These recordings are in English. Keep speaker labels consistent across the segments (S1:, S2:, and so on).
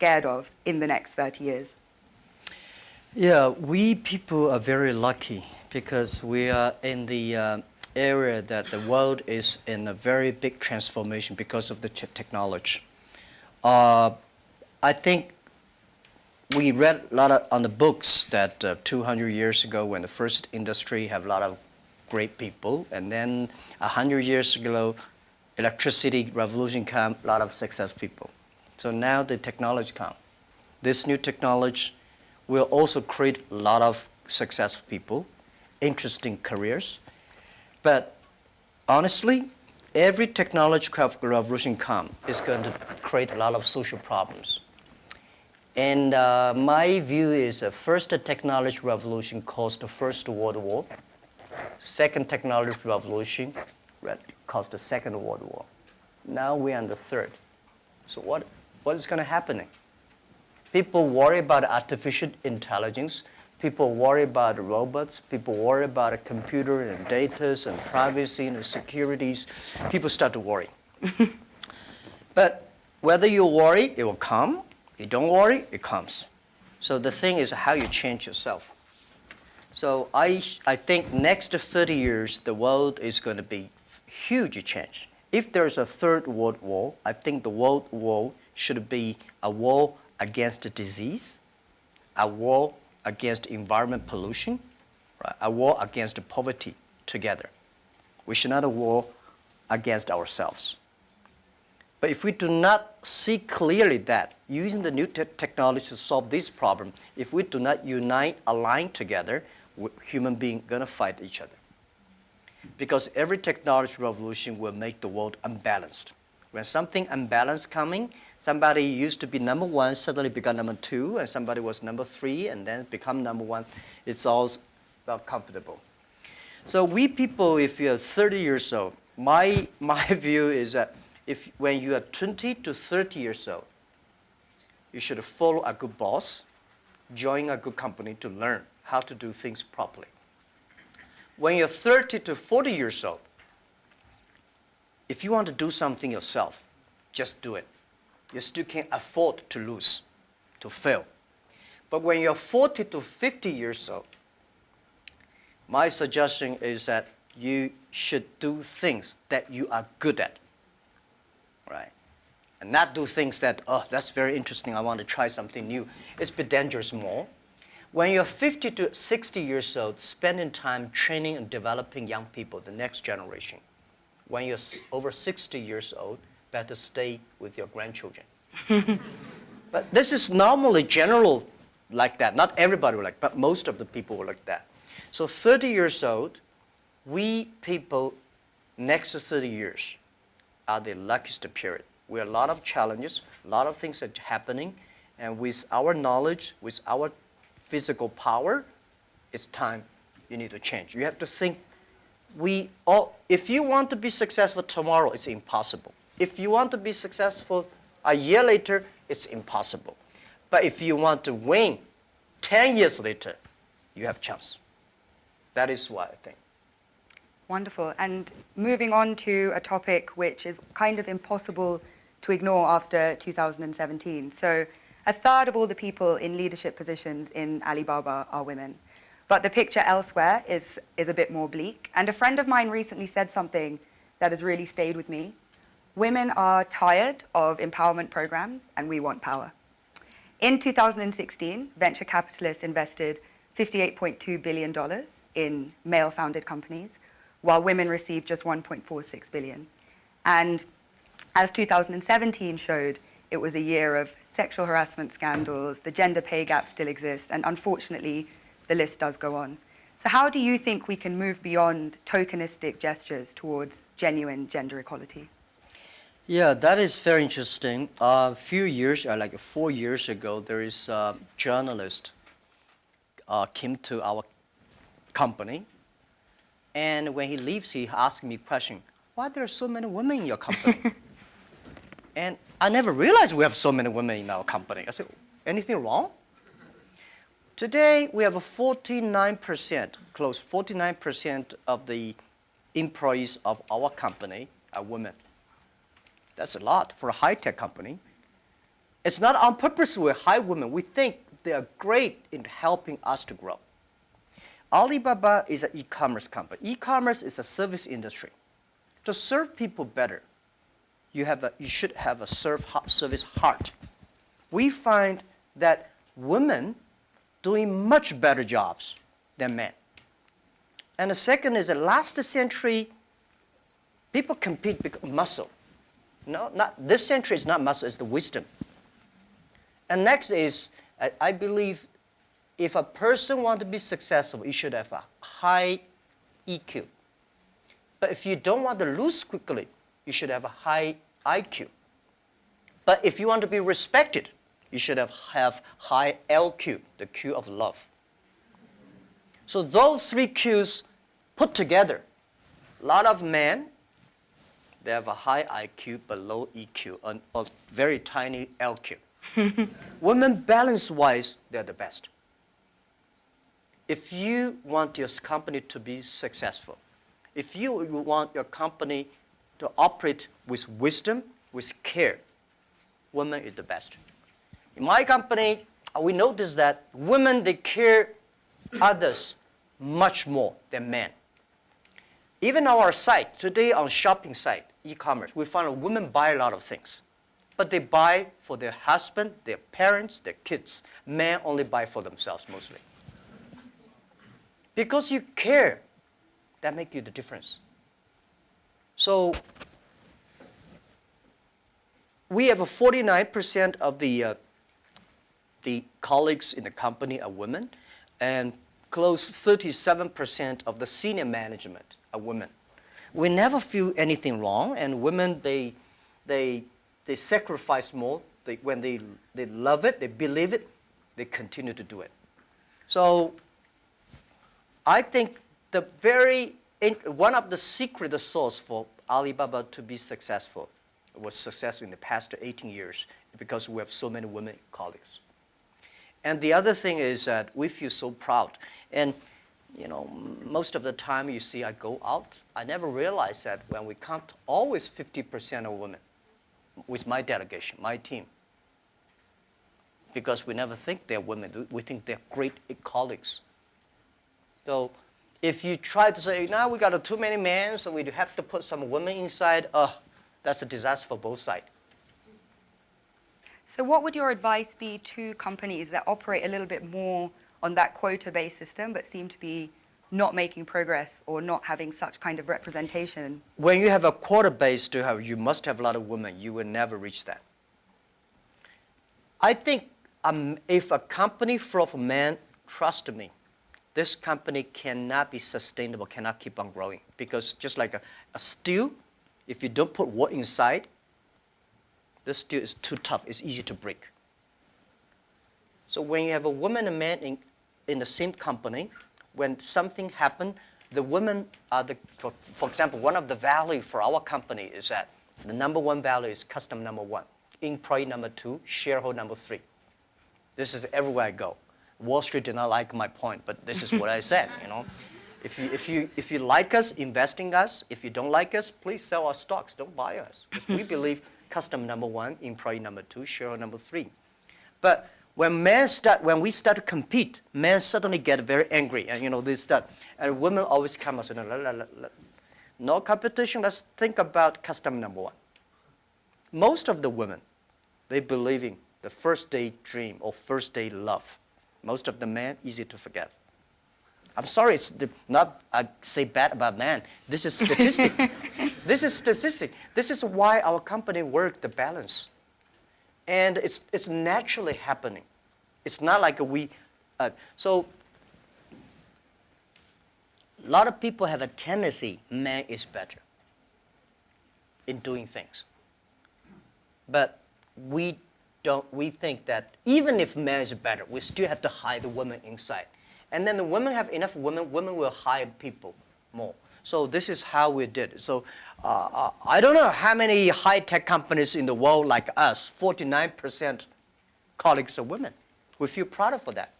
S1: scared of in the next 30 years?
S2: Yeah, we people are very lucky because we are in the area that the world is in a very big transformation because of the technology. I think we read a lot on the books that 200 years ago when the first industry have a lot of great people, and then 100 years ago, electricity revolution came, a lot of success people. So now the technology comes. This new technology will also create a lot of successful people, interesting careers. But honestly, every technological revolution comes is going to create a lot of social problems. And my view is the first technology revolution caused the First World War. Second technology revolution caused the Second World War. Now we're on the third. So what is going to happen? People worry about artificial intelligence. People worry about robots. People worry about a computer and data and privacy and securities. People start to worry. But whether you worry, it will come. You don't worry, it comes. So the thing is how you change yourself. So I think next 30 years, the world is going to be huge change. If there's a third world war, I think the world war should be a war against the disease, a war against environment pollution, right? A war against poverty together. We should not a war against ourselves. But if we do not see clearly that using the new technology to solve this problem, if we do not unite, align together, human beings are going to fight each other. Because every technology revolution will make the world unbalanced. When something unbalanced coming, somebody used to be number one, suddenly become number two, and somebody was number three, and then become number one. It's all not comfortable. So we people, if you're 30 years old, my view is that when you are 20 to 30 years old, you should follow a good boss, join a good company to learn how to do things properly. When you're 30 to 40 years old, if you want to do something yourself, just do it. You still can't afford to lose, to fail. But when you're 40 to 50 years old, my suggestion is that you should do things that you are good at, right? And not do things that, oh, that's very interesting, I want to try something new. It's a bit dangerous more. When you're 50 to 60 years old, spending time training and developing young people, the next generation. When you're over 60 years old, better stay with your grandchildren. But this is normally general like that. Not everybody will like, but most of the people will like that. So 30 years old, we people, next 30 years, are the luckiest period. We have a lot of challenges, a lot of things are happening, and with our knowledge, with our physical power, it's time you need to change. You have to think, if you want to be successful tomorrow, it's impossible. If you want to be successful a year later, it's impossible. But if you want to win 10 years later, you have a chance. That is what I think.
S1: Wonderful. And moving on to a topic which is kind of impossible to ignore after 2017. So a third of all the people in leadership positions in Alibaba are women. But the picture elsewhere is a bit more bleak. And a friend of mine recently said something that has really stayed with me. Women are tired of empowerment programs, and we want power. In 2016, venture capitalists invested $58.2 billion in male-founded companies, while women received just $1.46 billion. And as 2017 showed, it was a year of sexual harassment scandals, the gender pay gap still exists, and unfortunately, the list does go on. So how do you think we can move beyond tokenistic gestures towards genuine gender equality?
S2: Yeah, that is very interesting. A few years, like 4 years ago, there is a journalist came to our company, and when he leaves, he asked me a question, why are there so many women in your company? And I never realized we have so many women in our company. I said, anything wrong? Today, we have 49%, close 49% of the employees of our company are women. That's a lot for a high-tech company. It's not on purpose we hire women. We think they are great in helping us to grow. Alibaba is an e-commerce company. E-commerce is a service industry. To serve people better, you should have a service heart. We find that women doing much better jobs than men. And the second is that last century, people compete because of muscle. No, not this century is not muscle, it's the wisdom. And next is, I believe, if a person wants to be successful, you should have a high EQ. But if you don't want to lose quickly, you should have a high IQ. But if you want to be respected, you should have high LQ, the Q of love. So those three Qs put together, a lot of men, they have a high IQ but low EQ, and a very tiny LQ. Women, balance-wise, they're the best. If you want your company to be successful, if you want your company to operate with wisdom, with care, women is the best. In my company, we notice that women, they care others much more than men. Even on our site, today on shopping site, e-commerce, we find that women buy a lot of things. But they buy for their husband, their parents, their kids. Men only buy for themselves mostly. Because you care, that makes you the difference. So we have 49% of the colleagues in the company are women, and close to 37% of the senior management are women. We never feel anything wrong, and women, they sacrifice more. When they love it, they believe it, they continue to do it. So I think one of the secret sauce for Alibaba to be successful was successful in the past 18 years because we have so many women colleagues. And the other thing is that we feel so proud. And most of the time you see I go out, I never realize that when we count always 50% of women with my delegation, my team. Because we never think they're women. We think they're great colleagues. So if you try to say, now we got too many men, so we have to put some women inside, that's a disaster for both sides.
S1: So what would your advice be to companies that operate a little bit more on that quota-based system but seem to be not making progress or not having such kind of representation?
S2: When you have a quota-based, you must have a lot of women. You will never reach that. I think if a company full of men, trust me, this company cannot be sustainable, cannot keep on growing. Because just like a steel, if you don't put wood inside, this steel is too tough. It's easy to break. So when you have a woman and a man in the same company, when something happens, the women are for example, one of the values for our company is that the number one value is customer number one, employee number two, shareholder number three. This is everywhere I go. Wall Street did not like my point, but this is what I said. If you like us, invest in us. If you don't like us, please sell our stocks. Don't buy us. We believe customer number one, employee number two, shareholder number three. But when we start to compete, men suddenly get very angry, and they start, and women always come and say, no competition. Let's think about customer number one. Most of the women, they believe in the first day dream or first day love. Most of the men, easy to forget. I'm sorry, it's not I say bad about men. This is statistic. This is statistic. This is why our company works the balance. And it's naturally happening. It's not like so a lot of people have a tendency, man is better in doing things. But we think that even if man is better, we still have to hire the women inside. And then the women have enough women will hire people more. So this is how we did it. So I don't know how many high-tech companies in the world like us, 49% colleagues are women. We feel proud for that.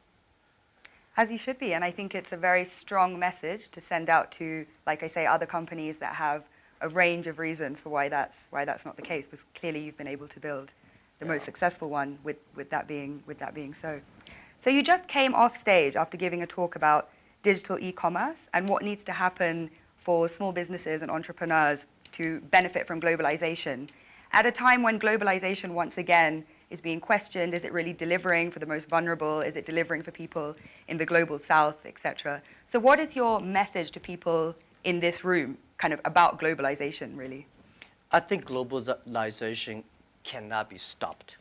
S1: As you should be, and I think it's a very strong message to send out to, like I say, other companies that have a range of reasons for why that's not the case, because clearly you've been able to build the most successful one, with that being so. So you just came off stage after giving a talk about digital e-commerce and what needs to happen for small businesses and entrepreneurs to benefit from globalization. At a time when globalization, once again, is being questioned, is it really delivering for the most vulnerable? Is it delivering for people in the global south, etc.? So what is your message to people in this room, kind of about globalization, really?
S2: I think globalization cannot be stopped.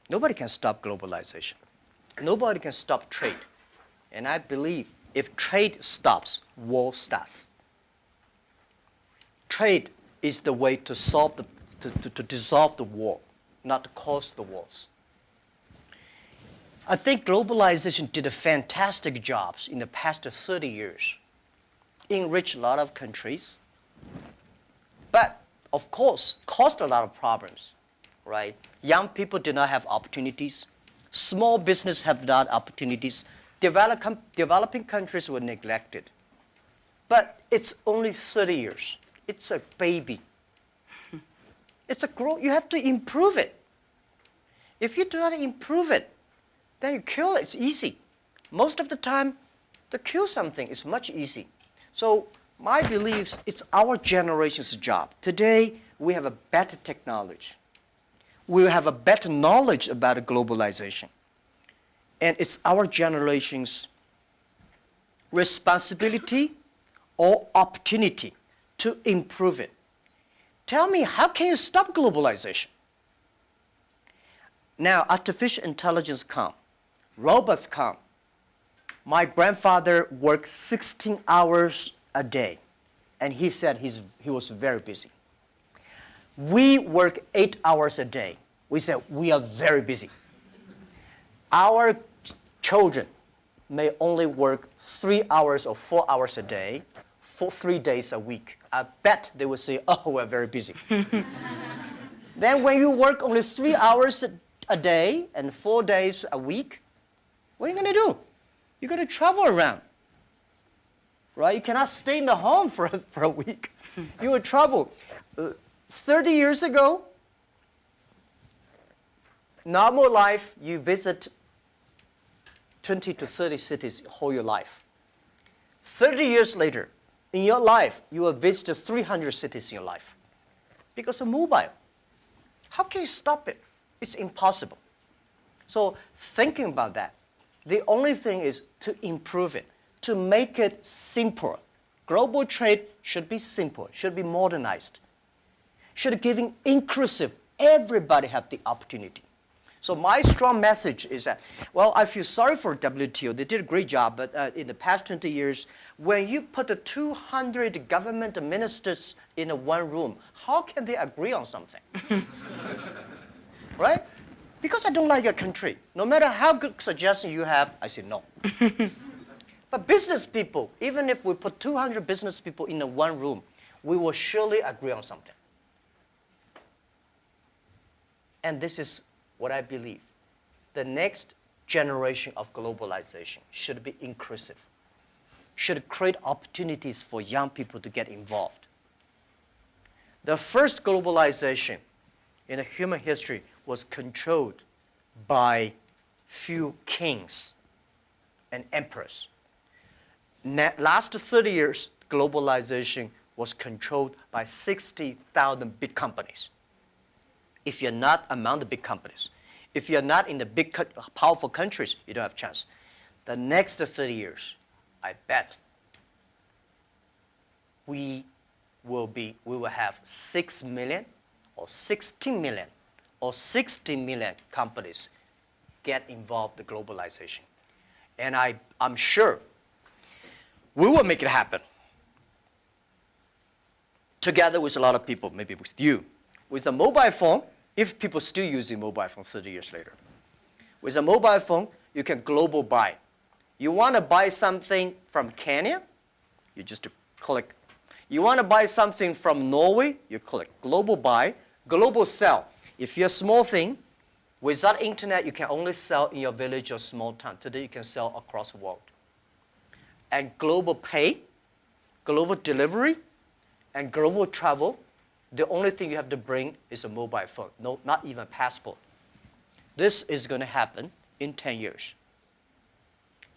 S2: Nobody can stop globalization. Nobody can stop trade. And I believe if trade stops, war starts. Trade is the way to solve to dissolve the war, not to cause the wars. I think globalization did a fantastic job in the past 30 years. Enriched a lot of countries, but of course caused a lot of problems, right? Young people did not have opportunities. Small business have not opportunities. Developing countries were neglected. But it's only 30 years. It's a baby. It's a growth. You have to improve it. If you do not improve it, then you kill it. It's easy. Most of the time, to kill something is much easy. So my beliefs, it's our generation's job. Today, we have a better technology. We have a better knowledge about globalization. And it's our generation's responsibility or opportunity to improve it. Tell me, how can you stop globalization? Now, artificial intelligence come, robots come. My grandfather worked 16 hours a day, and he said he was very busy. We work 8 hours a day. We said we are very busy. Our children may only work 3 hours or 4 hours a day for 3 days a week. I bet they will say, oh, we're very busy. Then when you work only 3 hours a day and 4 days a week, what are you going to do? You're going to travel around, right? You cannot stay in the home for a week. You will travel. 30 years ago, normal life, you visit 20 to 30 cities whole your life. 30 years later, in your life, you will visit 300 cities in your life because of mobile. How can you stop it? It's impossible. So thinking about that, the only thing is to improve it, to make it simple. Global trade should be simple, should be modernized, should giving inclusive. Everybody have the opportunity. So my strong message is that, well, I feel sorry for WTO. They did a great job, but in the past 20 years, when you put the 200 government ministers in one room, how can they agree on something? Right? Because I don't like your country. No matter how good suggestion you have, I say no. But business people, even if we put 200 business people in one room, we will surely agree on something. And this is what I believe. The next generation of globalization should be inclusive, should create opportunities for young people to get involved. The first globalization in human history was controlled by few kings and emperors. Last 30 years, globalization was controlled by 60,000 big companies. If you're not among the big companies, if you're not in the big, powerful countries, you don't have a chance. The next 30 years, I bet we will have 6 million or 16 million or 60 million companies get involved in globalization. And I'm sure we will make it happen. Together with a lot of people, maybe with you. With a mobile phone, if people still using mobile phone 30 years later. With a mobile phone, you can global buy. You want to buy something from Kenya, you just click. You want to buy something from Norway, you click. Global buy, global sell. If you're a small thing, without internet, you can only sell in your village or small town. Today, you can sell across the world. And global pay, global delivery, and global travel, The only thing you have to bring is a mobile phone, no, not even a passport. This is going to happen in 10 years.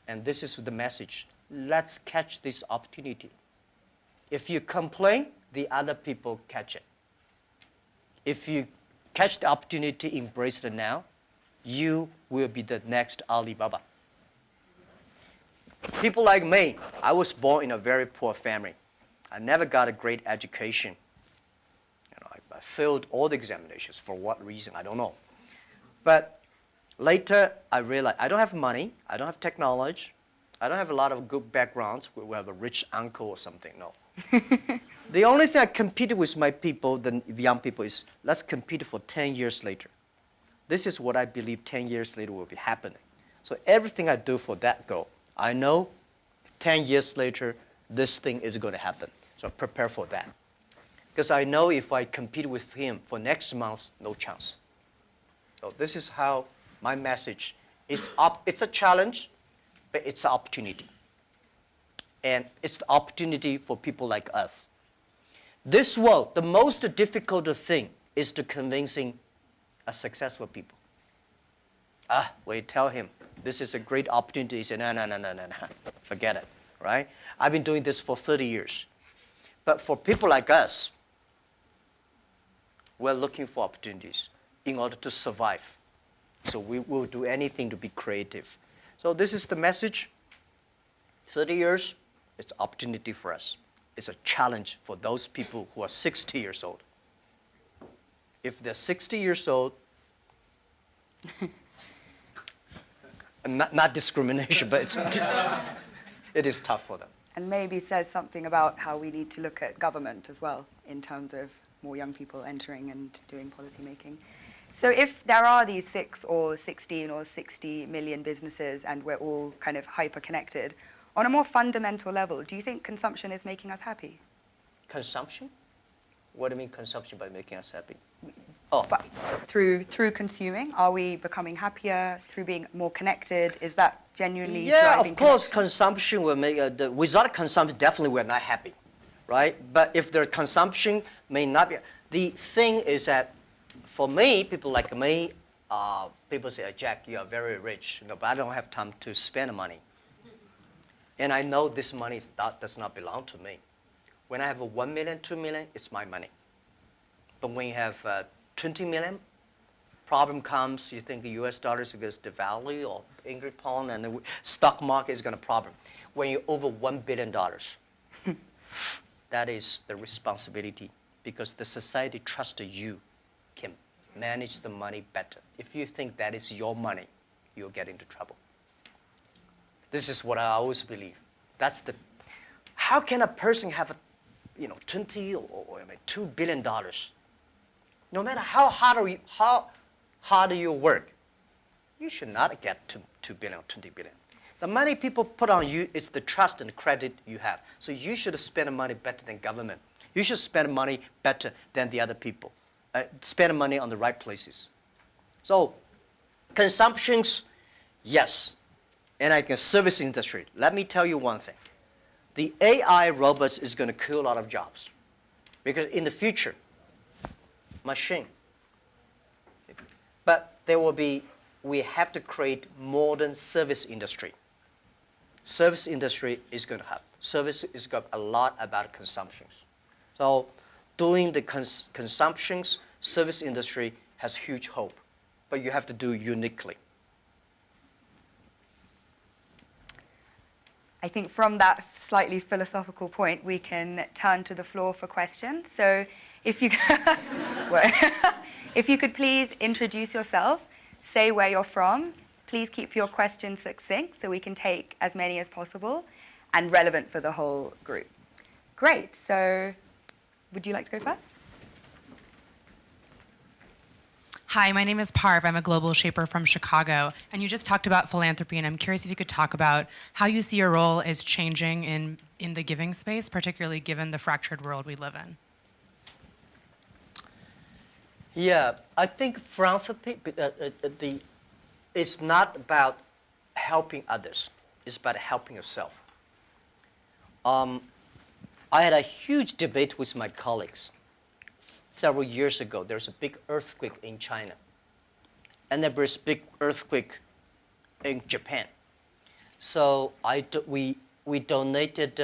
S2: And this is the message. Let's catch this opportunity. If you complain, the other people catch it. If you catch the opportunity, embrace it now, you will be the next Alibaba. People like me, I was born in a very poor family. I never got a great education. I failed all the examinations. For what reason, I don't know. But later, I realized I don't have money, I don't have technology, I don't have a lot of good backgrounds. We have a rich uncle or something, no. The only thing I competed with my people, the young people, is let's compete for 10 years later. This is what I believe 10 years later will be happening. So everything I do for that goal, I know 10 years later, this thing is going to happen. So prepare for that. Because I know if I compete with him for next month, no chance. So this is how my message is. It's a challenge, but it's an opportunity. And it's the opportunity for people like us. This world, the most difficult thing is to convincing a successful people. When you tell him, this is a great opportunity, he says, no, forget it, right? I've been doing this for 30 years. But for people like us, we're looking for opportunities in order to survive. So we will do anything to be creative. So this is the message. 30 years, it's an opportunity for us. It's a challenge for those people who are 60 years old. If they're 60 years old, not discrimination, but it is tough for them.
S1: And maybe says something about how we need to look at government as well in terms of more young people entering and doing policy making. So if there are these 6 or 16 or 60 million businesses and we're all kind of hyper-connected, on a more fundamental level, do you think consumption is making us happy?
S2: Consumption? What do you mean consumption by making us happy?
S1: But through consuming, are we becoming happier through being more connected? Is that genuinely driving
S2: of course,
S1: connection?
S2: consumption will make, without consumption, definitely we're not happy, right? But if the consumption may not be, the thing is that for me, people like me, people say, Jack, you are very rich, but I don't have time to spend money. And I know this money does not belong to me. When I have 1 million, 2 million, it's my money. But when you have 20 million, problem comes, you think the US dollar is going to devalue or English pound and the stock market is going to problem. When you're over $1 billion, that is the responsibility because the society trusts you can manage the money better. If you think that is your money, you'll get into trouble. This is what I always believe. That's the, how can a person have 20 or $2 billion? No matter how hard you work, you should not get to 2 billion or 20 billion. The money people put on you is the trust and credit you have. So you should spend money better than government. You should spend money better than the other people. Spend money on the right places. So consumptions, yes. And like the service industry, let me tell you one thing. The AI robots is going to kill a lot of jobs. Because in the future, machine. But there will be, we have to create modern service industry. Service industry is going to have, service is got a lot about consumptions. So doing the consumptions, service industry has huge hope. But you have to do uniquely.
S1: I think from that slightly philosophical point, we can turn to the floor for questions. So if you, if you could please introduce yourself, say where you're from, please keep your questions succinct so we can take as many as possible and relevant for the whole group. Great, so would you like to go first?
S3: Hi, my name is Parv. I'm a global shaper from Chicago. And you just talked about philanthropy, and I'm curious if you could talk about how you see your role is changing in the giving space, particularly given the fractured world we live in.
S2: Yeah, I think philanthropy, it's not about helping others. It's about helping yourself. I had a huge debate with my colleagues several years ago, there's a big earthquake in China. And then there's a big earthquake in Japan. So we donated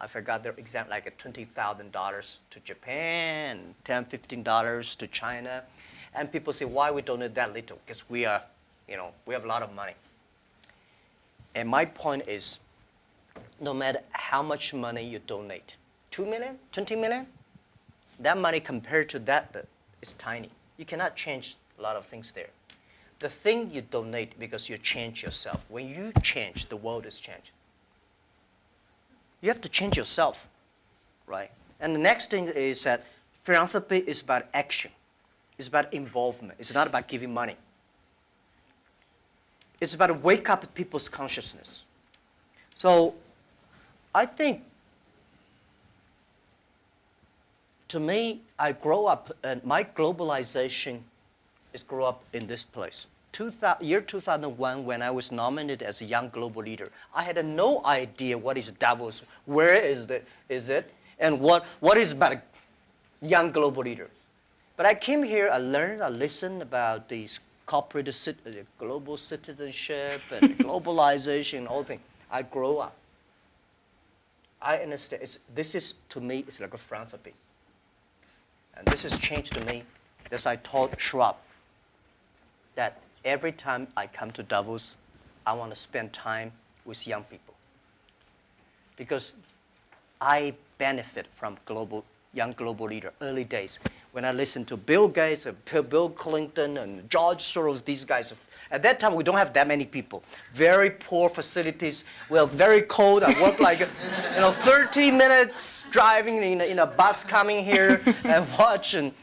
S2: I forgot their exact, like $20,000 to Japan, $10, $15 to China. And people say, why we donate that little? Because we have a lot of money. And my point is, no matter how much money you donate, 2 million, 20 million, that money compared to that is tiny. You cannot change a lot of things there. The thing you donate because you change yourself. When you change, the world is changed. You have to change yourself, right? And the next thing is that philanthropy is about action. It's about involvement. It's not about giving money. It's about to wake up people's consciousness. So I think, to me, I grow up, and my globalization is grow up in this place. Year 2001, when I was nominated as a Young Global Leader, I had no idea what is Davos, where is it, and what is about a Young Global Leader. But I came here, I learned, I listened about these corporate global citizenship and globalization and all things. I grow up. I understand. This is, to me, it's like a philanthropy. And this has changed to me, as I told Schwab, that every time I come to Davos, I want to spend time with young people. Because I benefit from Young Global Leader, early days. When I listened to Bill Gates, Bill Clinton, and George Soros, these guys, at that time we don't have that many people. Very poor facilities. Well, very cold. I work like 30 minutes driving in a bus coming here and watching.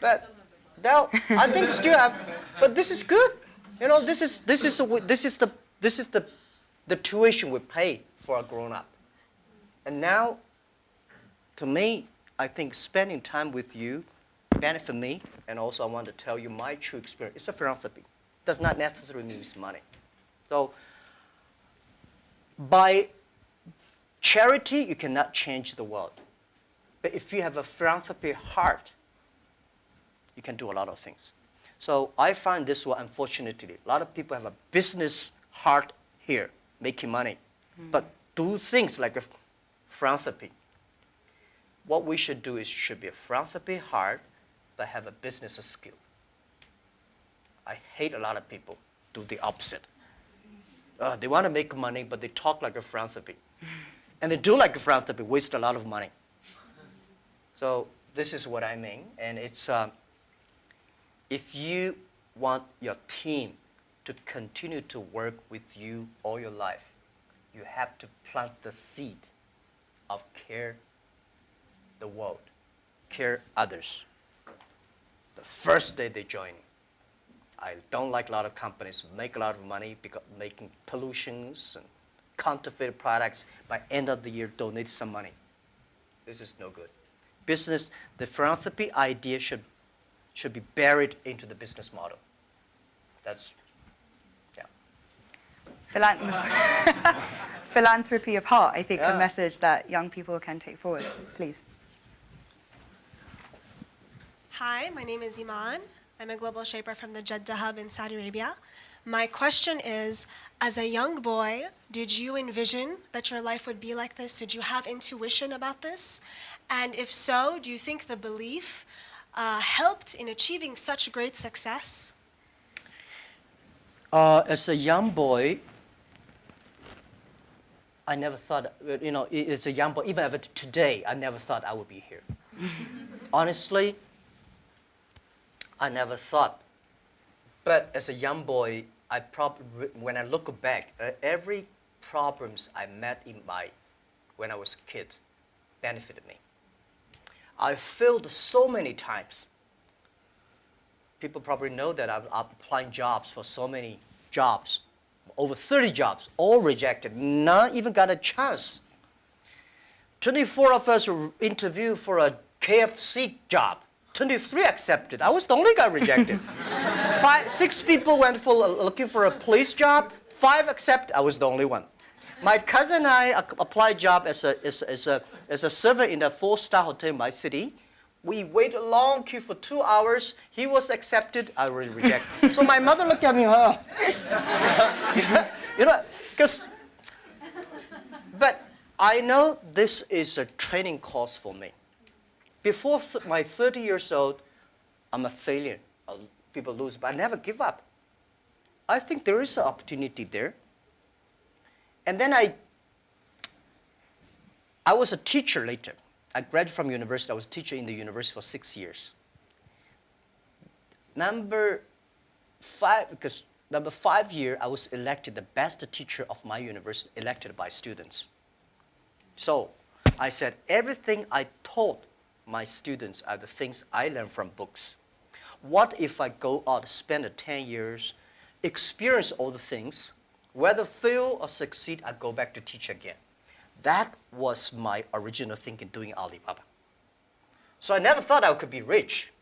S2: But now I think still have. But this is good. This is the tuition we pay for a grown-up. And now, to me, I think spending time with you benefit me, and also I want to tell you my true experience. It's a philanthropy. It does not necessarily mean money. So, by charity, you cannot change the world. But if you have a philanthropy heart, you can do a lot of things. So I find this one, unfortunately, a lot of people have a business heart here, making money, but do things like a philanthropy. What we should do is should be a philanthropy heart, but have a business skill. I hate a lot of people do the opposite. They want to make money, but they talk like a philanthropy. And they do like a philanthropy, waste a lot of money. So this is what I mean, and it's, if you want your team to continue to work with you all your life, you have to plant the seed of care the world, care others. The first day they join. I don't like a lot of companies make a lot of money because making pollutions and counterfeit products. By end of the year, donate some money. This is no good. Business, the philanthropy idea should be buried into the business model. That's, yeah.
S1: Philanthropy of heart, I think, the message that young people can take forward. Please.
S4: Hi, my name is Iman. I'm a global shaper from the Jeddah Hub in Saudi Arabia. My question is, as a young boy, did you envision that your life would be like this? Did you have intuition about this? And if so, do you think the belief helped in achieving such great success?
S2: As a young boy, I never thought, as a young boy, even today, I never thought I would be here. Honestly, I never thought. But as a young boy, when I look back, every problems I met when I was a kid benefited me. I failed so many times. People probably know that I'm applying jobs for so many jobs, over 30 jobs, all rejected, not even got a chance. 24 of us were interviewed for a KFC job. 23 accepted. I was the only guy rejected. 6 people went for looking for a police job. 5 accepted. I was the only one. My cousin and I applied job as a server in a 4-star hotel in my city. We waited a long queue for 2 hours. He was accepted. I was rejected. So my mother looked at me, huh? Because. But I know this is a training course for me. Before my 30 years old, I'm a failure. People lose, but I never give up. I think there is an opportunity there. And then I was a teacher later. I graduated from university. I was a teacher in the university for 6 years. Number 5 year, I was elected the best teacher of my university, elected by students. So I said, everything I taught my students are the things I learned from books. What if I go out, spend 10 years, experience all the things, whether fail or succeed, I go back to teach again. That was my original thinking doing Alibaba. So I never thought I could be rich.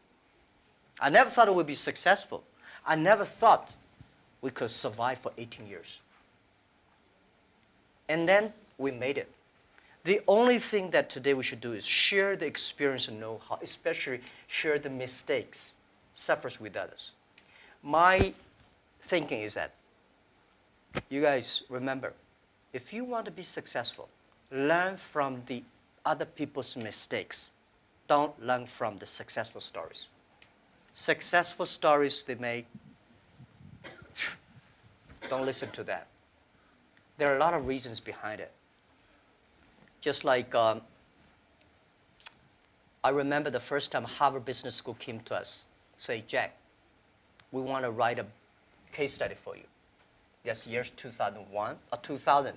S2: I never thought I would be successful. I never thought we could survive for 18 years. And then we made it. The only thing that today we should do is share the experience and know-how, especially share the mistakes, suffers with others. My thinking is that you guys remember, if you want to be successful, learn from the other people's mistakes. Don't learn from the successful stories. Successful stories they make, don't listen to that. There are a lot of reasons behind it. Just like I remember the first time Harvard Business School came to us, say, Jack, we want to write a case study for you. Yes, years 2001 or 2000.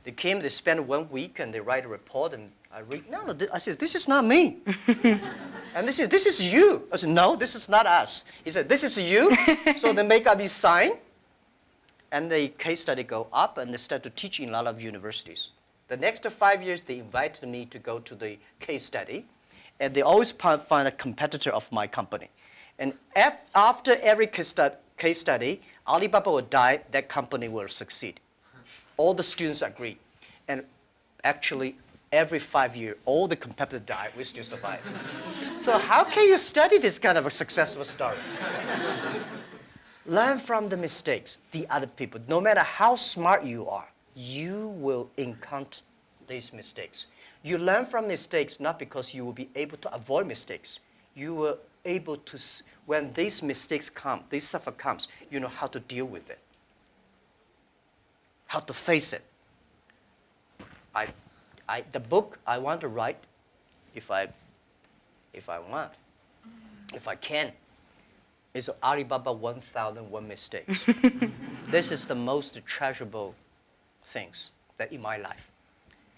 S2: They came, they spent 1 week, and they write a report, and I read, no, I said, this is not me. And they said, this is you. I said, no, this is not us. He said, this is you. So they make up his sign, and the case study go up, and they start to teach in a lot of universities. The next 5 years, they invited me to go to the case study, and they always find a competitor of my company. And after every case study, Alibaba will die, that company will succeed. All the students agree. And actually, every 5 years, all the competitors die, we still survive. So how can you study this kind of a successful story? Learn from the mistakes, the other people. No matter how smart you are, you will encounter these mistakes. You learn from mistakes not because you will be able to avoid mistakes. You will able to, when these mistakes come, this suffer comes, you know how to deal with it, how to face it. The book I want to write, if I can, is Alibaba 1001 Mistakes. This is the most treasurable things that in my life.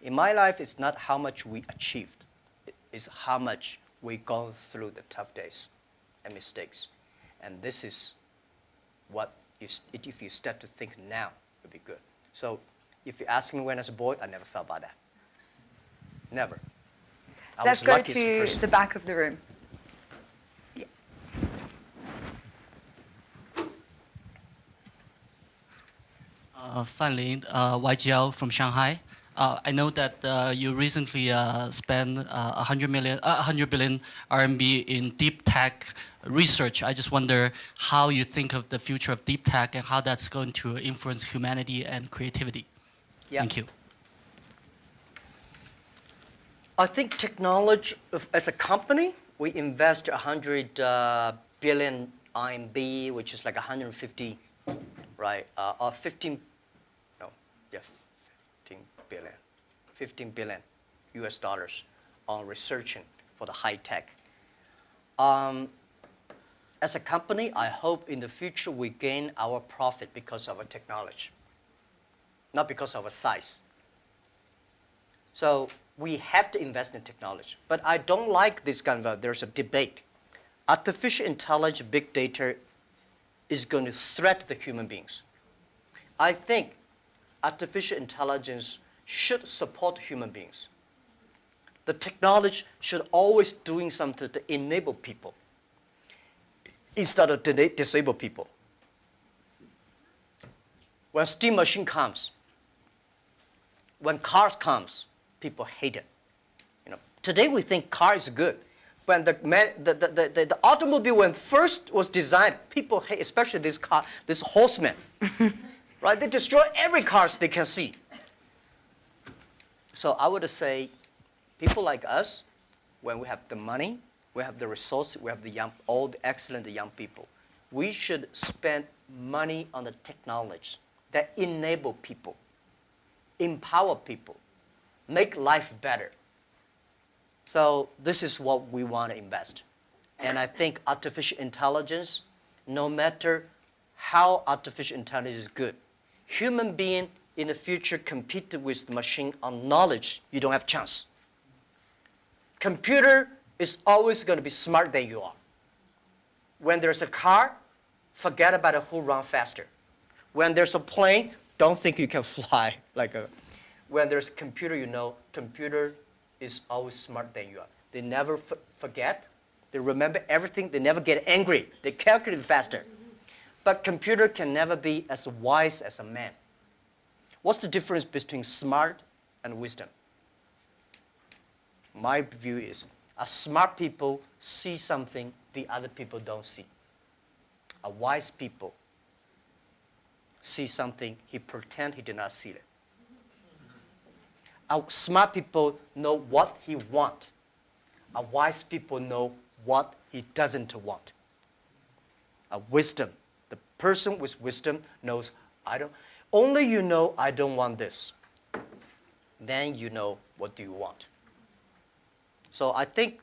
S2: In my life, it's not how much we achieved. It's how much we gone through the tough days and mistakes. And this is what, if you start to think now, it would be good. So if you ask me when I was a boy, I never thought about that. Never.
S1: Let's go to the back of the room. Yeah.
S5: Fan Lin, YGL from Shanghai. I know that you recently spent 100 billion RMB in deep tech research. I just wonder how you think of the future of deep tech and how that's going to influence humanity and creativity.
S2: Yeah.
S5: Thank you.
S2: I think technology, as a company, we invest 100 billion RMB, which is like 150, right, or 15 billion US dollars on researching for the high tech. As a company, I hope in the future we gain our profit because of our technology, not because of our size. So we have to invest in technology. But I don't like this kind of, there's a debate. Artificial intelligence, big data is going to threaten the human beings. I think artificial intelligence should support human beings. The technology should always doing something to enable people instead of disable people. When steam machine comes, When cars comes, people hate it. Today we think car is good. When the automobile when first was designed, people hate, especially this horseman, right? They destroy every cars they can see. So I would say, people like us, when we have the money, we have the resources, we have all the excellent young people, we should spend money on the technology that enable people, empower people, make life better. So this is what we want to invest. And I think artificial intelligence, no matter how artificial intelligence is good, human being in the future compete with the machine on knowledge, you don't have chance. Computer is always going to be smarter than you are. When there's a car, forget about who runs faster. When there's a plane, don't think you can fly. When there's a computer, computer is always smarter than you are. They never forget. They remember everything. They never get angry. They calculate faster. But computer can never be as wise as a man. What's the difference between smart and wisdom? My view is, a smart people see something the other people don't see. A wise people see something, he pretend he did not see it. A smart people know what he want. A wise people know what he doesn't want. A wisdom, the person with wisdom knows, only you know I don't want this. Then you know what do you want. So I think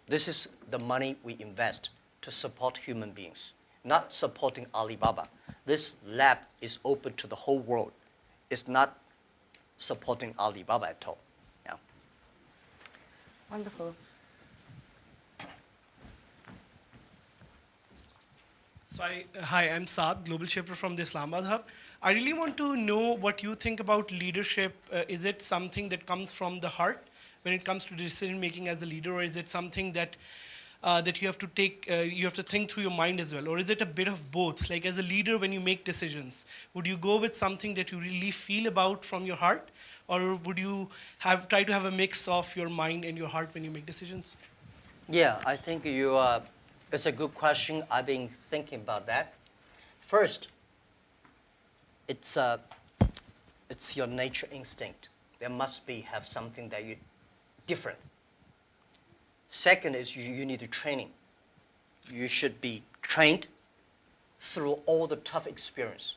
S2: this is the money we invest to support human beings, not supporting Alibaba. This lab is open to the whole world. It's not supporting Alibaba at all. Yeah.
S1: Wonderful.
S6: So hi, I'm Saad, Global Shaper from the Islamabad Hub. I really want to know what you think about leadership. Is it something that comes from the heart when it comes to decision making as a leader, or is it something that that you have to take, you have to think through your mind as well, or is it a bit of both? Like as a leader, when you make decisions, would you go with something that you really feel about from your heart, or would you try to have a mix of your mind and your heart when you make decisions?
S2: Yeah, I think it's a good question. I've been thinking about that. First, it's your nature instinct. There must have something that you different. Second is you need training. You should be trained through all the tough experience,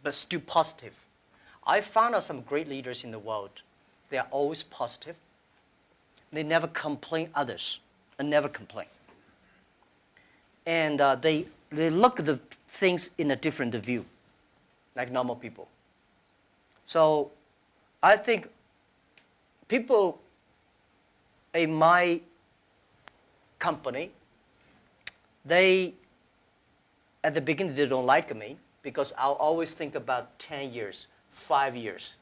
S2: but still positive. I found out some great leaders in the world. They are always positive. They never complain others, and never complain. And they look at the things in a different view, like normal people. So I think people in my company, at the beginning, they don't like me because I'll always think about 10 years, 5 years.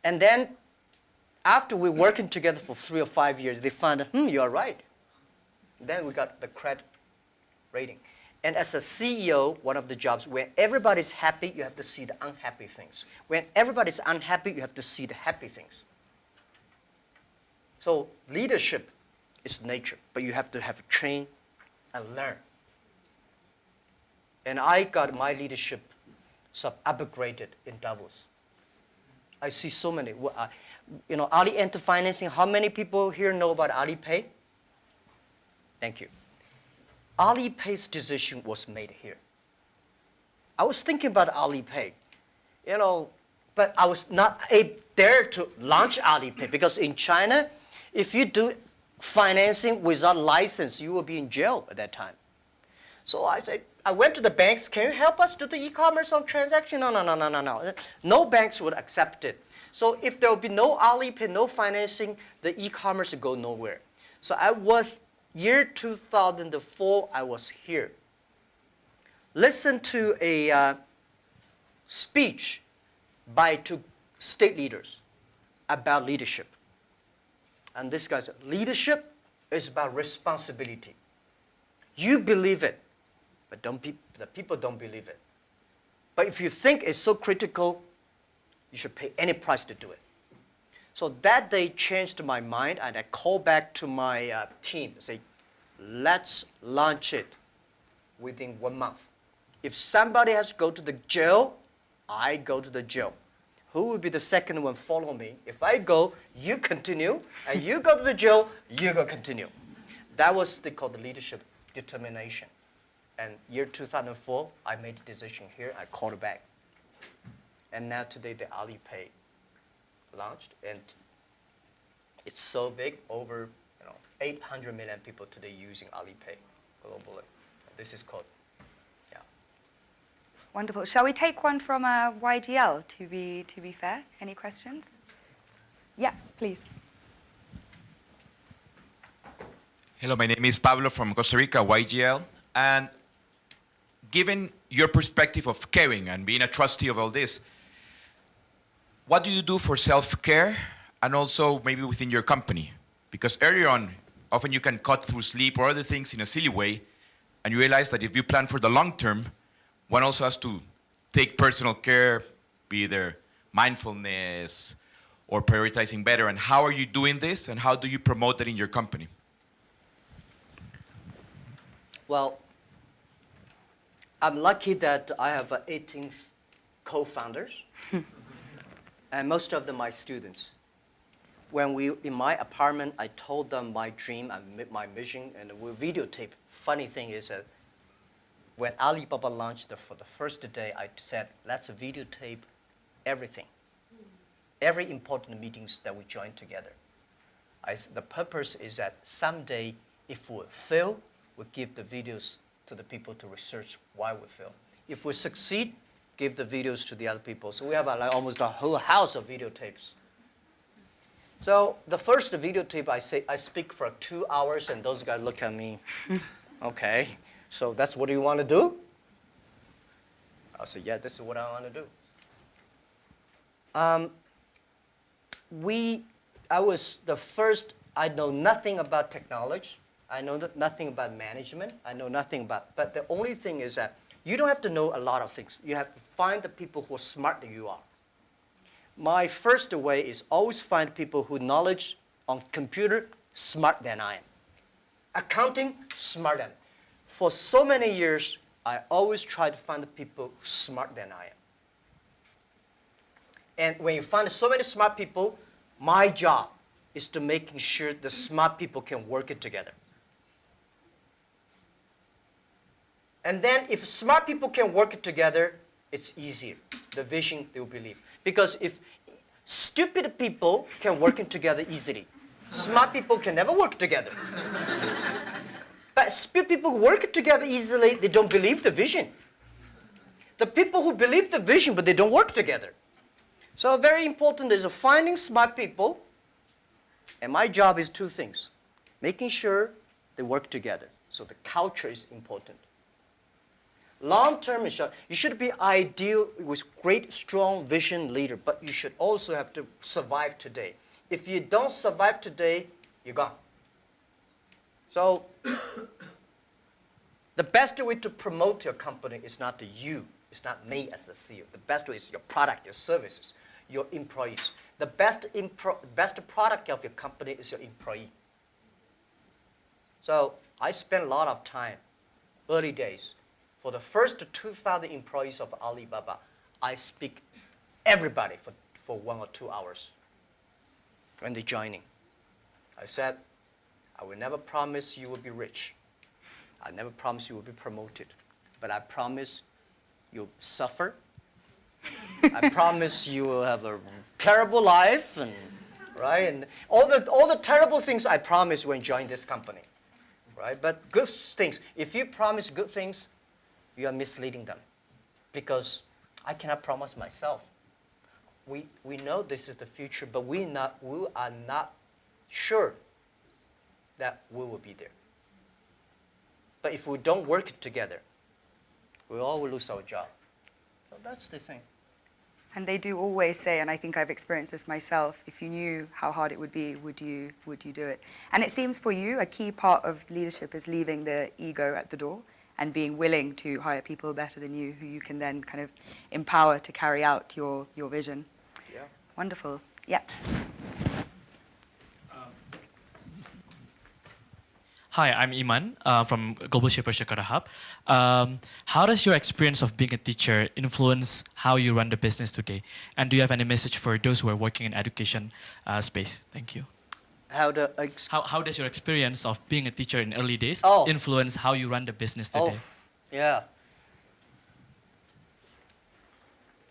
S2: And then after we're working together for 3 or 5 years, they find, you are right. Then we got the credit rating. And as a CEO, one of the jobs, when everybody's happy, you have to see the unhappy things. When everybody's unhappy, you have to see the happy things. So leadership is nature, but you have to train and learn. And I got my leadership upgraded in Davos. I see so many. Ali Enter Financing, how many people here know about Alipay? Thank you. Alipay's decision was made here. I was thinking about Alipay, but I was not there to launch Alipay because in China, if you do financing without license, you will be in jail at that time. So I went to the banks, can you help us do the e-commerce on transaction? No. No banks would accept it. So if there will be no Alipay, no financing, the e-commerce would go nowhere. So year 2004, I was here. Listen to a speech by 2 state leaders about leadership. And this guy said, leadership is about responsibility. You believe it, but the people don't believe it. But if you think it's so critical, You should pay any price to do it. So that day changed my mind, and I called back to my team, say, let's launch it within 1 month. If somebody has to go to the jail, I go to the jail. Who will be the second one follow me? If I go, you continue, and you go to the jail, you go continue. That was called the leadership determination. And year 2004, I made a decision here, I called it back. And now today the Alipay launched, and it's so big, over 800 million people today using Alipay globally. This is called, yeah.
S1: Wonderful. Shall we take one from YGL to be fair? Any questions? Yeah, please.
S7: Hello, my name is Pablo from Costa Rica, YGL. And given your perspective of caring and being a trustee of all this, what do you do for self-care and also maybe within your company? Because earlier on, often you can cut through sleep or other things in a silly way, and you realize that if you plan for the long term, one also has to take personal care, be either mindfulness or prioritizing better. And how are you doing this, and how do you promote that in your company?
S2: Well, I'm lucky that I have 18 co-founders, and most of them are my students. When in my apartment, I told them my dream and my mission, and we videotape. Funny thing is that when Alibaba launched for the first day, I said, let's videotape everything, every important meetings that we join together. The purpose is that someday, if we fail, we give the videos to the people to research why we fail. If we succeed, give the videos to the other people. So we have almost a whole house of videotapes. So the first videotape, I speak for 2 hours, and those guys look at me, okay, so that's what you want to do? I said, yeah, this is what I want to do. I was the first, I know nothing about technology. I know nothing about management. I know nothing about, but the only thing is that you don't have to know a lot of things. You have to find the people who are smart than you are. My first way is always find people who knowledge on computer smart than I am. Accounting, smart than. For so many years, I always try to find the people smart than I am. And when you find so many smart people, my job is to making sure the smart people can work it together. And then if smart people can work it together, it's easier. The vision, they will believe. Because if stupid people can work it together easily, smart people can never work together. But stupid people work it together easily, they don't believe the vision. The people who believe the vision, but they don't work together. So very important is finding smart people, and my job is 2 things. Making sure they work together. So the culture is important. Long term, you should be ideal with great, strong vision leader, but you should also have to survive today. If you don't survive today, you're gone. So the best way to promote your company is not you, it's not me as the CEO. The best way is your product, your services, your employees. The best product of your company is your employee. So I spent a lot of time, early days. For the first 2,000 employees of Alibaba, I speak everybody for 1 or 2 hours when they're joining. I said, I will never promise you will be rich. I never promise you will be promoted. But I promise you'll suffer. I promise you will have a terrible life, and right? And all the terrible things I promise when you join this company. Right? But good things. If you promise good things, you are misleading them, because I cannot promise myself. We know this is the future, but we are not sure that we will be there. But if we don't work together, we all will lose our job. So that's the thing.
S1: And they do always say, and I think I've experienced this myself, if you knew how hard it would be, would you do it? And it seems for you, a key part of leadership is leaving the ego at the door and being willing to hire people better than you, who you can then kind of empower to carry out your vision. Wonderful. Yeah.
S8: Hi, I'm Iman from Global Shaper Jakarta Hub. How does your experience of being a teacher influence how you run the business today? And do you have any message for those who are working in education space? Thank you.
S2: How
S8: How does your experience of being a teacher in early days
S2: Oh.
S8: influence how you run the business today?
S2: Yeah.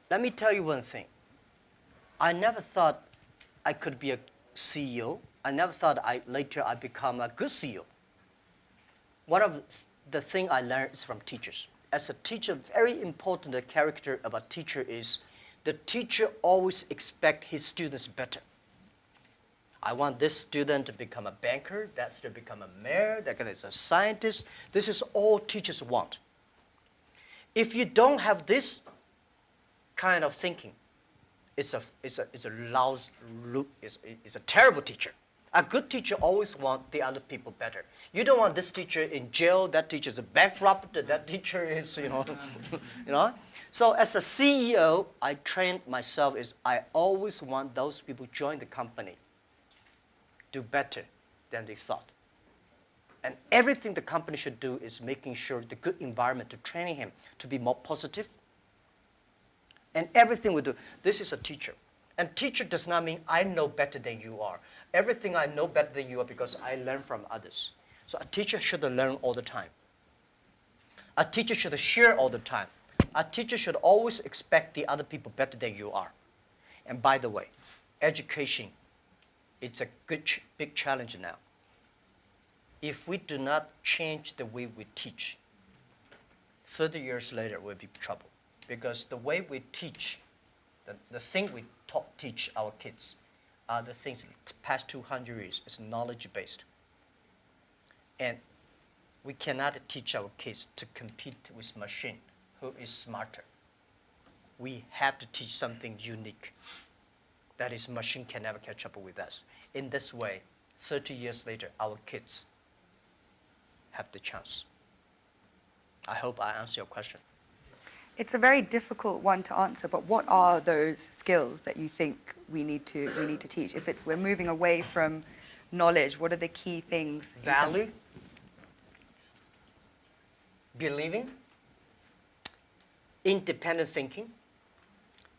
S2: Let me tell you one thing. I never thought I could be a CEO. I never thought later I'd become a good CEO. One of the things I learned is from teachers. As a teacher, very important character of a teacher is the teacher always expects his students better. I want this student to become a banker, that student to become a mayor, that guy is a scientist. This is all teachers want. If you don't have this kind of thinking, it's a terrible teacher. A good teacher always wants the other people better. You don't want this teacher in jail, that teacher is bankrupt, that teacher is, you know. So as a CEO, I trained myself is I always want those people join the company do better than they thought. And everything the company should do is making sure the good environment to training him to be more positive. And everything we do, this is a teacher. And teacher does not mean I know better than you are. Everything I know better than you are because I learn from others. So a teacher should learn all the time. A teacher should share all the time. A teacher should always expect the other people better than you are. And by the way, education, it's a big challenge now. If we do not change the way we teach, 30 years later we'll be in trouble. Because the way we teach, the thing we teach our kids are the things the past 200 years is knowledge-based. And we cannot teach our kids to compete with machine who is smarter. We have to teach something unique. That is, machine can never catch up with us. In this way, 30 years later, our kids have the chance. I hope I answered your question.
S1: It's a very difficult one to answer, but what are those skills that you think we need to teach? If we're moving away from knowledge, what are the key things?
S2: Value, believing, independent thinking,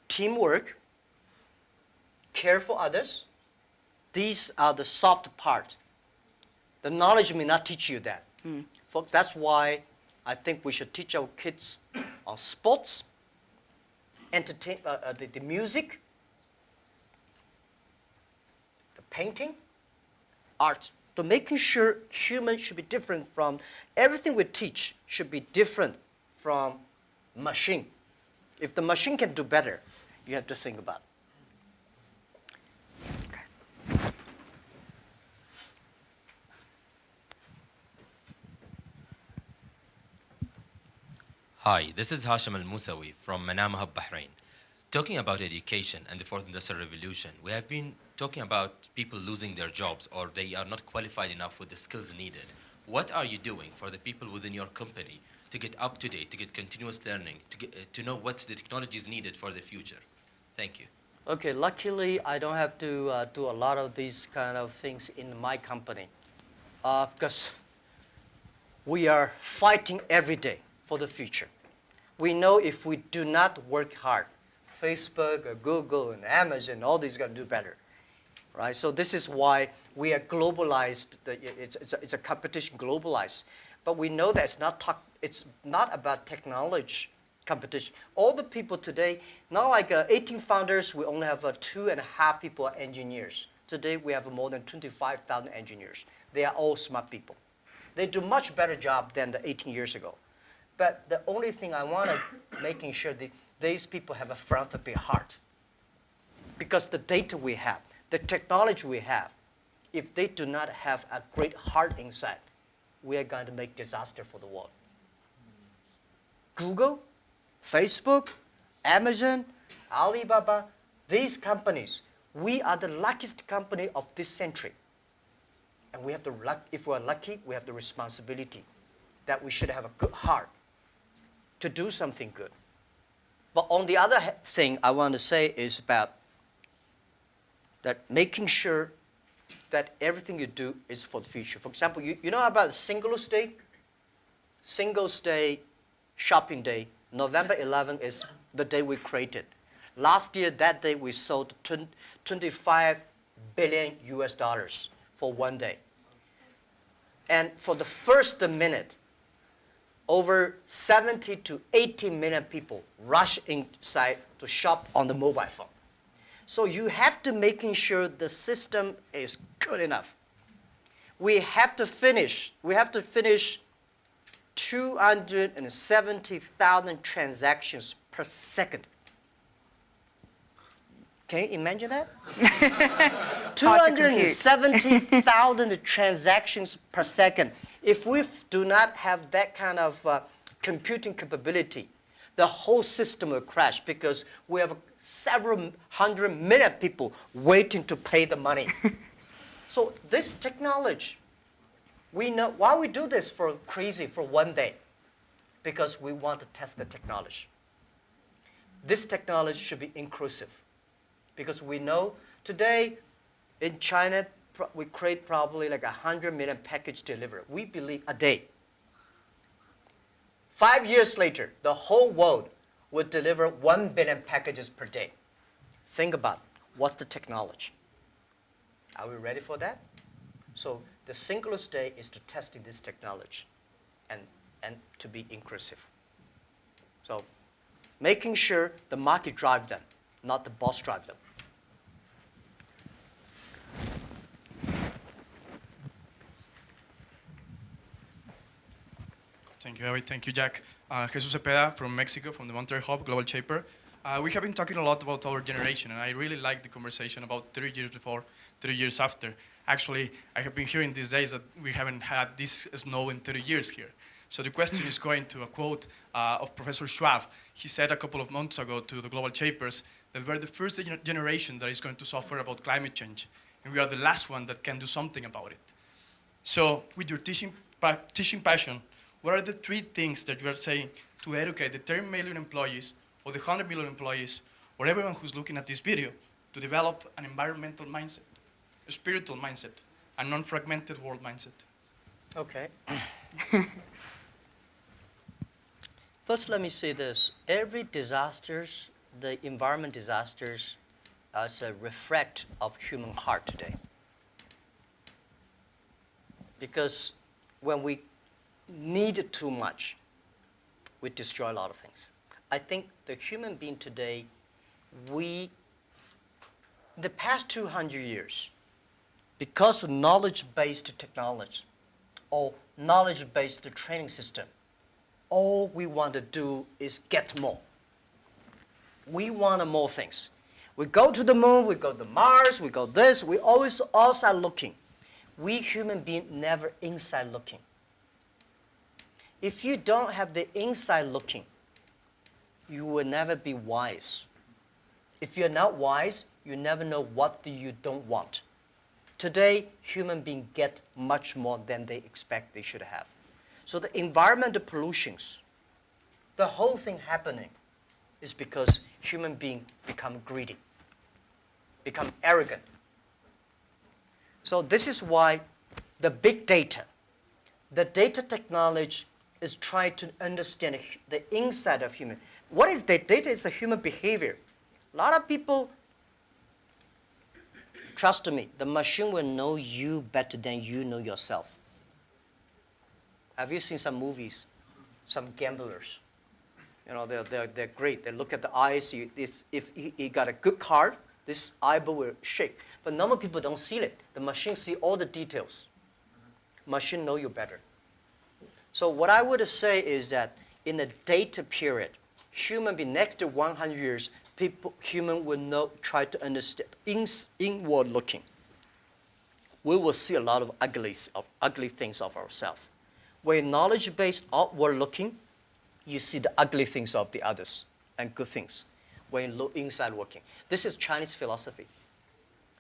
S2: teamwork, care for others. These are the soft part. The knowledge may not teach you that. Folks, that's why I think we should teach our kids on sports, the music, the painting, art. So making sure humans should be different from, everything we teach should be different from machine. If the machine can do better, you have to think about it.
S9: Hi, this is Hashim Al-Musawi from Manam Hub, Bahrain. Talking about education and the Fourth Industrial Revolution, we have been talking about people losing their jobs or they are not qualified enough with the skills needed. What are you doing for the people within your company to get up to date, to get continuous learning, to know what's the technologies needed for the future? Thank you.
S2: Okay, luckily I don't have to do a lot of these kind of things in my company because we are fighting every day for the future. We know if we do not work hard, Facebook or Google and Amazon, all these are going to do better, right? So this is why we are globalized. It's a competition globalized. But we know that it's not about technology competition. All the people today, not like 18 founders, we only have 2.5 people are engineers. Today we have more than 25,000 engineers. They are all smart people. They do much better job than the 18 years ago. But the only thing I want to making sure that these people have a philanthropy heart. Because the data we have, the technology we have, if they do not have a great heart inside, we are going to make disaster for the world. Google, Facebook, Amazon, Alibaba, these companies, we are the luckiest company of this century. And we have the luck, if we're lucky, we have the responsibility that we should have a good heart to do something good. But on the other thing I want to say is about that making sure that everything you do is for the future. For example, you know about Singles Day? Singles Day, shopping day. November 11 is the day we created. Last year, that day, we sold 25 billion US dollars for one day. And for the first minute, over 70 to 80 million people rush inside to shop on the mobile phone. So you have to making sure the system is good enough. We have to finish 270,000 transactions per second. Can you imagine that?
S1: hard to compute.
S2: 270,000 transactions per second. If we do not have that kind of computing capability, the whole system will crash because we have several hundred million people waiting to pay the money. So this technology, we know why we do this for one day, because we want to test the technology. This technology should be inclusive, because we know today in China we create probably like 100 million package delivery. We believe a day. 5 years later, the whole world would deliver 1 billion packages per day. Think about what's the technology. Are we ready for that? So the Singles Day is to testing this technology and to be inclusive. So making sure the market drive them, not the boss drive them.
S10: Thank you, Harry. Thank you, Jack. Jesus Cepeda from Mexico, from the Monterrey Hub, Global Shaper. We have been talking a lot about our generation, and I really like the conversation about 30 years before, 30 years after. Actually, I have been hearing these days that we haven't had this snow in 30 years here. So the question is going to a quote of Professor Schwab. He said a couple of months ago to the Global Shapers that we're the first generation that is going to suffer about climate change, and we are the last one that can do something about it. So with your teaching passion, what are the 3 things that you are saying to educate the 10 million employees or the 100 million employees or everyone who's looking at this video to develop an environmental mindset, a spiritual mindset, a non-fragmented world mindset?
S2: Okay. First, let me say this. Every disasters, the environment disasters, is a reflect of human heart today. Because when we need too much, we destroy a lot of things. I think the human being today, the past 200 years, because of knowledge-based technology or knowledge-based training system, all we want to do is get more. We want more things. We go to the moon, we go to Mars, we go this, we always outside looking. We human beings never inside looking. If you don't have the inside looking, you will never be wise. If you're not wise, you never know what you don't want. Today, human beings get much more than they expect they should have. So the environmental pollutions, the whole thing happening is because human beings become greedy, become arrogant. So this is why the big data, the data technology is trying to understand the inside of human. What is data? Data is the human behavior. A lot of people, trust me, the machine will know you better than you know yourself. Have you seen some movies? Some gamblers. You know, they're great. They look at the eyes. If he got a good card, this eyeball will shake. But normal people don't see it. The machine see all the details. Machine know you better. So what I would say is that in the data period, human being next to 100 years, human will try to understand inward looking. We will see a lot of ugly things of ourselves. When knowledge-based outward looking, you see the ugly things of the others and good things. When you look inside looking. This is Chinese philosophy.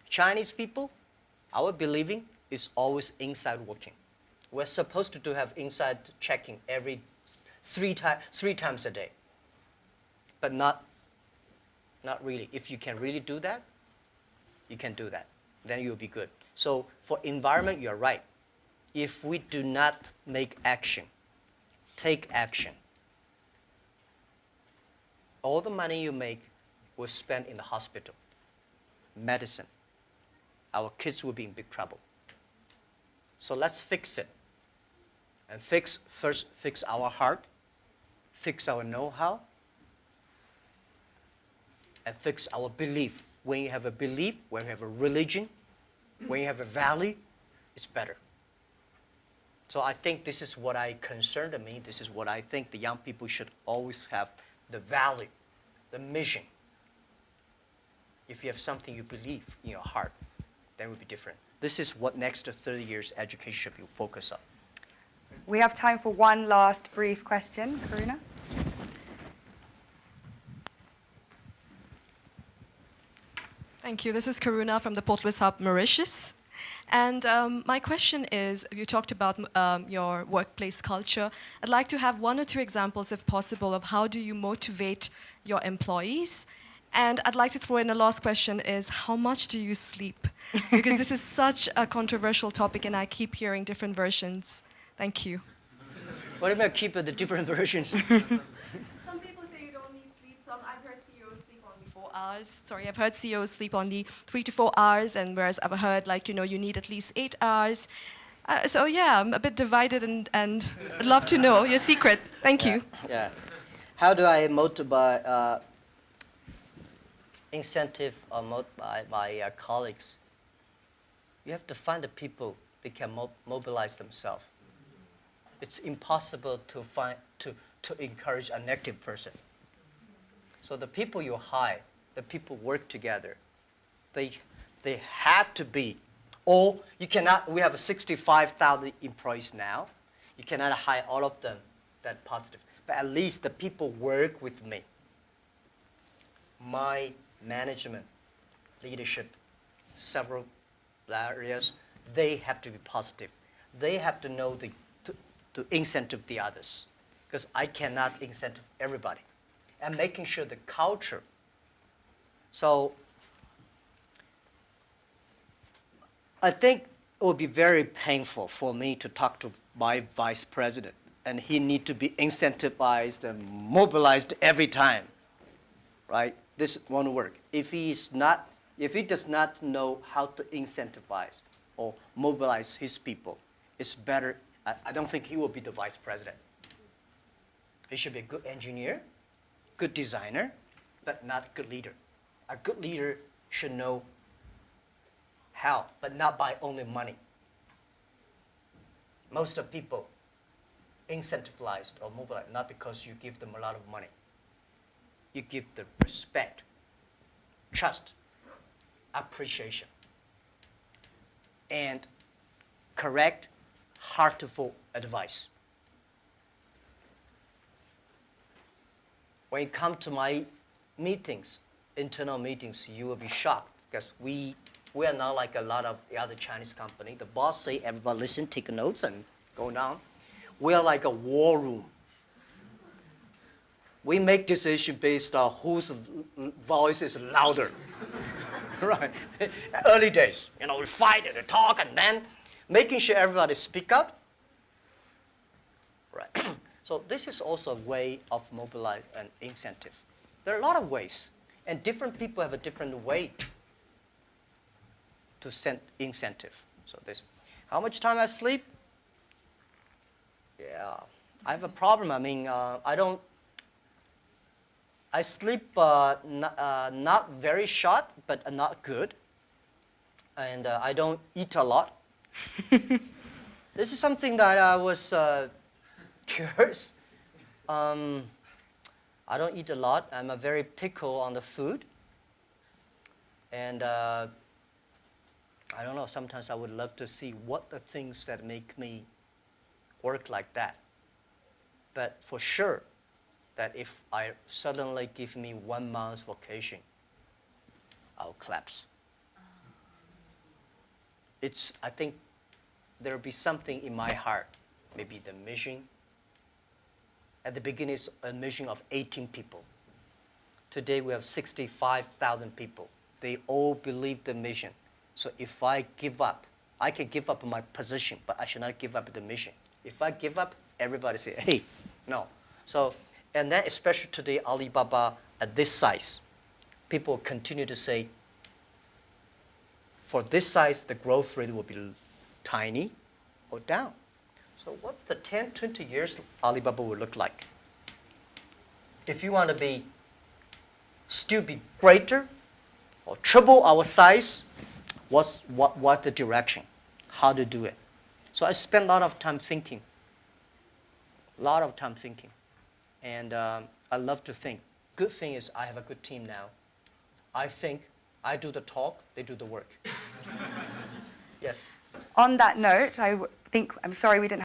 S2: Chinese people, our believing is always inside looking. We're supposed to have inside checking every three times a day. But not really. If you can really do that, you can do that. Then you'll be good. So for environment, you're right. If we do not make action, take action, all the money you make will spend in the hospital, medicine. Our kids will be in big trouble. So let's fix it. And first fix our heart, fix our know-how, and fix our belief. When you have a belief, when you have a religion, when you have a value, it's better. So I think this is what I concerned me. This is what I think the young people should always have, the value, the mission. If you have something you believe in your heart, then it will be different. This is what next 30 years education should be focused on.
S1: We have time for one last brief question. Karuna?
S11: Thank you. This is Karuna from the Port Louis Hub, Mauritius. And my question is, you talked about your workplace culture. I'd like to have one or two examples, if possible, of how do you motivate your employees. And I'd like to throw in a last question is, how much do you sleep? Because this is such a controversial topic and I keep hearing different versions. Thank you.
S2: What about keep the different versions?
S11: Some people say you don't need sleep. I've heard CEOs sleep only 4 hours. Sorry, I've heard CEOs sleep only 3 to 4 hours, and whereas I've heard you need at least 8 hours. So yeah, I'm a bit divided, and I'd love to know your secret. Thank you.
S2: Yeah. How do I motivate, incentive or motivate my colleagues? You have to find the people that can mobilize themselves. It's impossible to encourage a negative person. So the people you hire, the people work together, they have to be, or you cannot, we have 65,000 employees now, you cannot hire all of them that positive, but at least the people work with me. My management, leadership, several areas, they have to be positive. They have to know to incentive the others, because I cannot incentive everybody. And making sure the culture. So I think it would be very painful for me to talk to my vice president, and he need to be incentivized and mobilized every time, right? This won't work. If he does not know how to incentivize or mobilize his people, it's better. I don't think he will be the vice president. He should be a good engineer, good designer, but not a good leader. A good leader should know how, but not by only money. Most of people incentivized or mobilized not because you give them a lot of money. You give them respect, trust, appreciation, and correct, heartful advice. When you come to my meetings, internal meetings, you will be shocked because we are not like a lot of the other Chinese company. The boss say, everybody listen, take notes, and go down. We are like a war room. We make decisions based on whose voice is louder. Right? Early days, we fight and talk, and then making sure everybody speak up. Right. So this is also a way of mobilize and incentive. There are a lot of ways, and different people have a different way to send incentive. So this, how much time I sleep? Yeah, I have a problem. I mean, I sleep not very short, but not good. And I don't eat a lot. This is something that I was curious. I don't eat a lot. I'm a very picky on the food. And I don't know, sometimes I would love to see what the things that make me work like that. But for sure, that if I suddenly give me 1 month's vacation, I'll collapse. I think there'll be something in my heart, maybe the mission. At the beginning, it's a mission of 18 people. Today, we have 65,000 people. they all believe the mission. So if I give up, I can give up my position, but I should not give up the mission. If I give up, everybody say, hey, no. So, and then especially today, Alibaba at this size, people continue to say, for this size, the growth rate will be tiny or down. So what's the 10, 20 years Alibaba will look like? If you want to still be greater or triple our size, what the direction? How to do it? So I spent a lot of time thinking. And I love to think. Good thing is I have a good team now. I think I do the talk, they do the work. Yes.
S1: On that note, I'm sorry we didn't